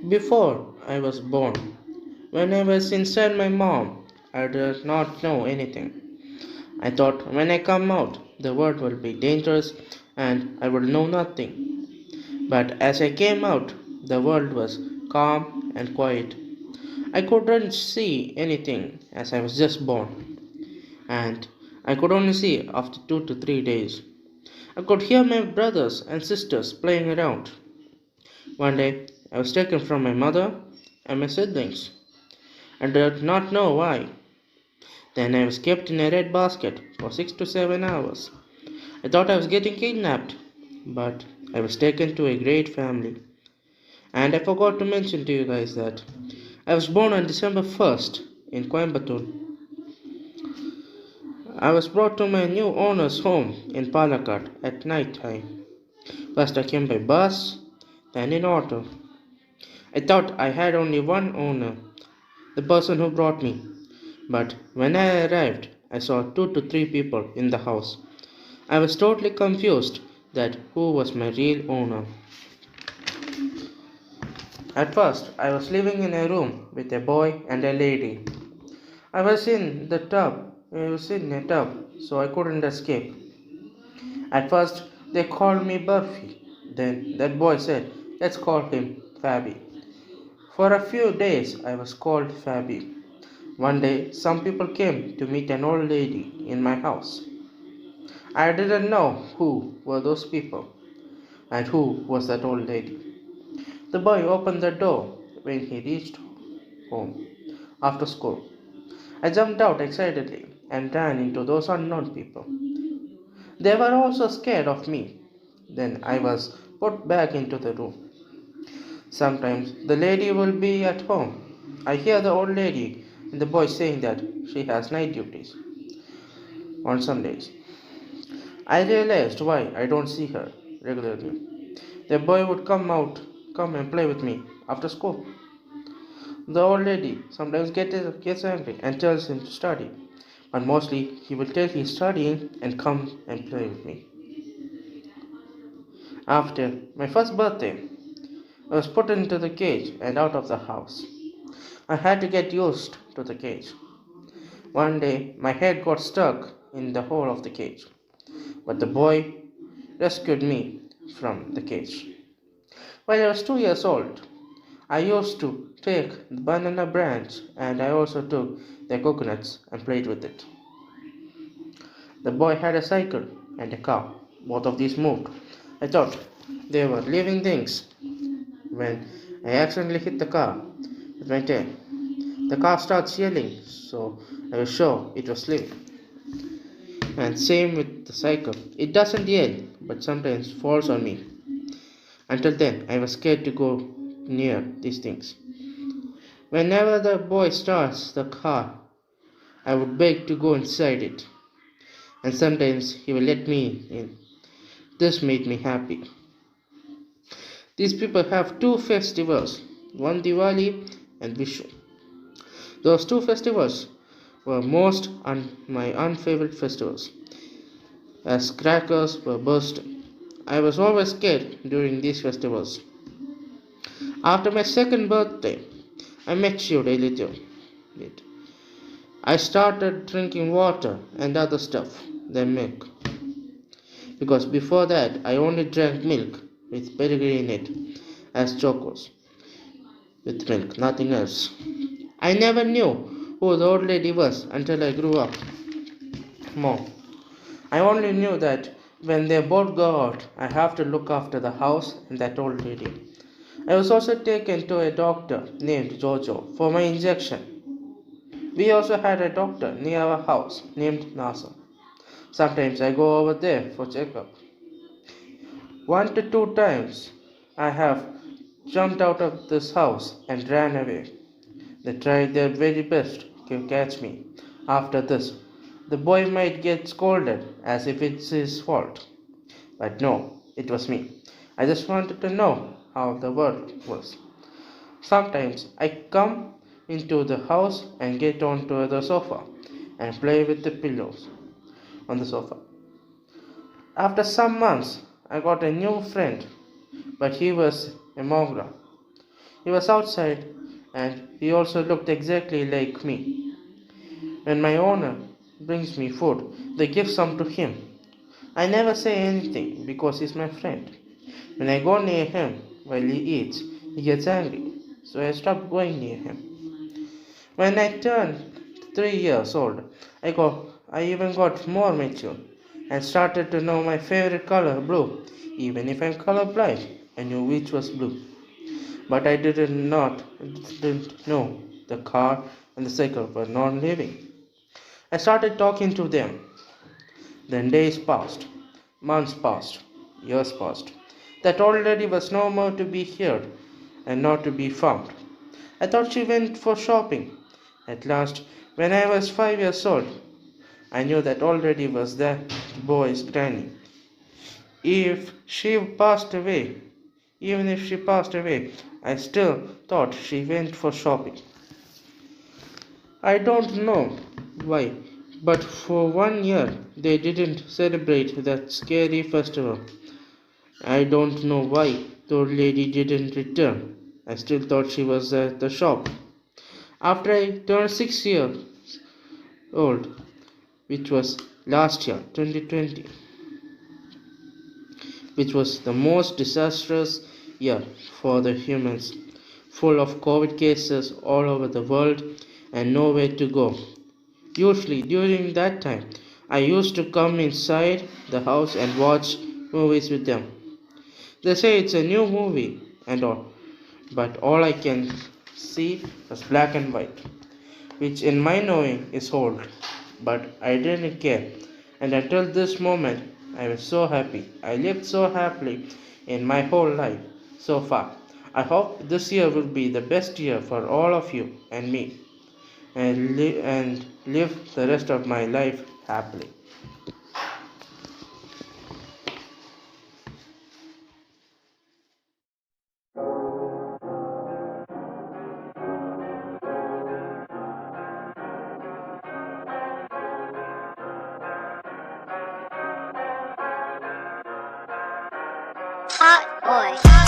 Before I was born, when I was inside my mom, I did not know anything. I thought when I come out, the world will be dangerous and I will know nothing. But as I came out, the world was calm and quiet. I couldn't see anything as I was just born, and I could only see after 2 to 3 days. I could hear my brothers and sisters playing around. One day, I was taken from my mother and my siblings. I did not know why. Then I was kept in a red basket for 6 to 7 hours. I thought I was getting kidnapped, but I was taken to a great family. And I forgot to mention to you guys that I was born on December 1st in Coimbatore. I was brought to my new owner's home in Palakkad at night time. First I came by bus, then in auto. I thought I had only one owner, the person who brought me. But when I arrived, I saw 2 to 3 people in the house. I was totally confused that who was my real owner. At first, I was living in a room with a boy and a lady. I was in a tub, so I couldn't escape. At first, they called me Burfi. Then that boy said, let's call him Fabi. For a few days, I was called Fabi. One day, some people came to meet an old lady in my house. I didn't know who were those people and who was that old lady. The boy opened the door when he reached home after school. I jumped out excitedly and ran into those unknown people. They were also scared of me. Then I was put back into the room. Sometimes the lady will be at home. I hear the old lady and the boy saying that she has night duties on Sundays. I realized why I don't see her regularly. The boy would come and play with me after school. The old lady sometimes gets angry and tells him to study, but mostly he will tell he's studying and come and play with me. After my first birthday, I was put into the cage and out of the house. I had to get used to the cage. One day, my head got stuck in the hole of the cage, but the boy rescued me from the cage. When I was 2 years old, I used to take the banana branch and I also took the coconuts and played with it. The boy had a cycle and a car. Both of these moved. I thought they were living things when I accidentally hit the car with my tail. The car starts yelling, so I was sure it was living. And same with the cycle. It doesn't yell, but sometimes falls on me. Until then, I was scared to go near these things. Whenever the boy starts the car, I would beg to go inside it, and sometimes he will let me in. This made me happy. These people have two festivals, one Diwali and Vishu. Those two festivals were my unfavorite festivals, as crackers were bursting. I was always scared during these festivals. After my second birthday, I matured a little bit. I started drinking water and other stuff than milk. Because before that I only drank milk with pedigree in it as chocos with milk, nothing else. I never knew who the old lady was until I grew up more. I only knew that when they both go out, I have to look after the house and that old lady. I was also taken to a doctor named Jojo for my injection. We also had a doctor near our house named Nasser. Sometimes I go over there for checkup. 1 to 2 times I have jumped out of this house and ran away. They tried their very best to catch me. After this, the boy might get scolded as if it's his fault. But no, it was me. I just wanted to know how the world was. Sometimes I come into the house and get onto the sofa and play with the pillows on the sofa. After some months, I got a new friend, but he was a mongrel. He was outside and he also looked exactly like me. When my owner brings me food, they give some to him. I never say anything because he's my friend. When I go near him while he eats, he gets angry, so I stop going near him. When I turned 3 years old, I even got more mature and started to know my favorite color, blue. Even if I'm colorblind, I knew which was blue. But I didn't know the car and the cycle were not living. I started talking to them. Then days passed, months passed, years passed. That old lady was no more to be heard and not to be found. I thought she went for shopping. At last, when I was 5 years old, I knew that old lady was that boy's granny. If she passed away, Even if she passed away, I still thought she went for shopping. I don't know why, but for 1 year they didn't celebrate that scary festival. I don't know why the old lady didn't return. I still thought she was at the shop. After I turned 6 years old, which was last year, 2020, which was the most disastrous year for the humans, full of COVID cases all over the world and nowhere to go. Usually, during that time, I used to come inside the house and watch movies with them. They say it's a new movie and all, but all I can see was black and white, which in my knowing is old. But I didn't care, and until this moment, I was so happy. I lived so happily in my whole life so far. I hope this year will be the best year for all of you and me, and live the rest of my life happily. Hot boy.